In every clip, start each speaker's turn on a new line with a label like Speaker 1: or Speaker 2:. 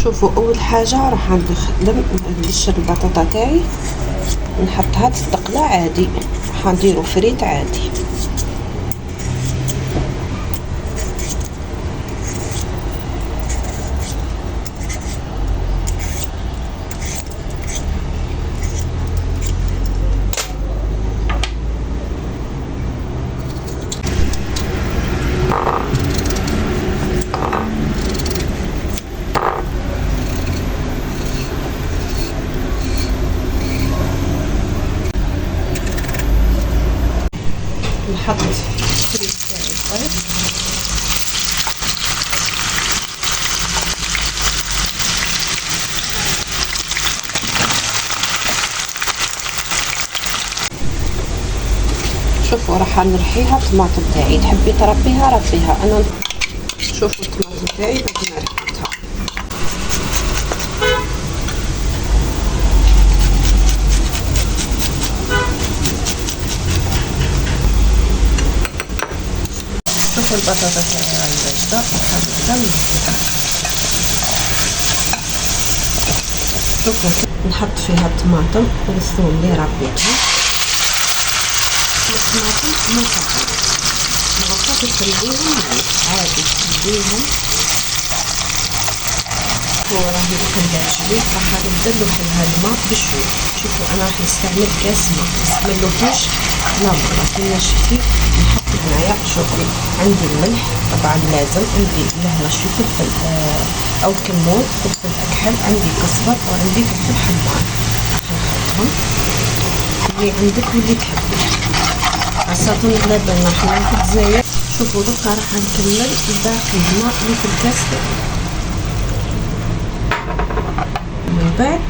Speaker 1: شوفوا اول حاجه راح نخدم نقشر البطاطا تاعي، نحطها تستقلى عادي، راح نديرو فريت عادي. نحط الفريت تاعي طيب، شوفوا راح نرحيها الطماطم تاعي، تحبي تربيها ربيها. انا شوفوا الطماطم تاعي بعد ما رحيتها، شوفوا البطاطا تاعي راهي باردة، راح نبدا نحطها. شوفوا نحط فيها الطماطم والثوم اللي ربيتهم. الطماطم ما صعب، نغطيهم تخليهم عادي، تخليهم وراهي الخلاط شوي. راح نبدا نحلها الماء بشوي. شوفوا انا راح نستعمل كاس ماء، مستعملوهوش لا مرة كنا شفتي نحط هنايا. شوفي عندي الملح طبعا لازم، عندي لهمة فلفل او كمون، فلفل اكحل، عندي كزبر وعندي فلفل حمار. راح نحطهم اللي عندك واللي تحبي، خاصة على بالنا حنا في الجزائر. شوفوا دوكا راح نكمل باقي الماء اللي في الكاس تاعي. من بعد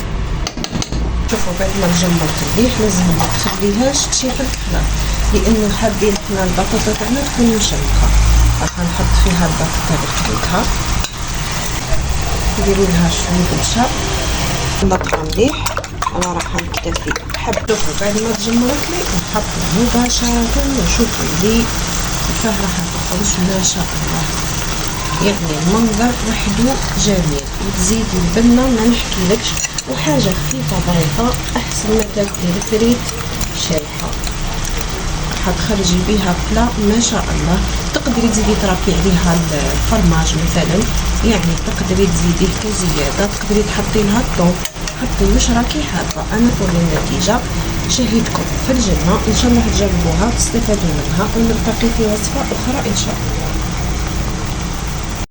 Speaker 1: شوفوا بعد ما نجمرت مليح لازم ما تخليهاش تشيخ الكحله، لانه حابين حنا البطاطا تاعنا تكون مشمخه. راح نحط فيها البطاطا اللي خليتها، نديرو لها شويه نشا، نضغطها مليح. انا راح نكتفي حب. شوفوا بعد ما تجمرت لي نحط مباشره ونشوفوا لي كيفاه راح تخرج ما شاء الله. يعني المنظر وحده جميل، وتزيدي البنه ما نحكيلكش، وحاجه خفيفه ظريفه احسن ما تاكلي الفريت شايحه. راح تخرجي بها بلا ما شاء الله. تقدري تزيدي تربي عليها الفرماج مثلا، يعني تقدري تزيديه زياده، تقدري تحطي لها الطون، حطي واش راكي حابه. انا كل النتيجه شهيدكم في الجنه، ان شاء الله تجربوها وتستفادوا منها، ونلتقي في وصفه اخرى ان شاء الله.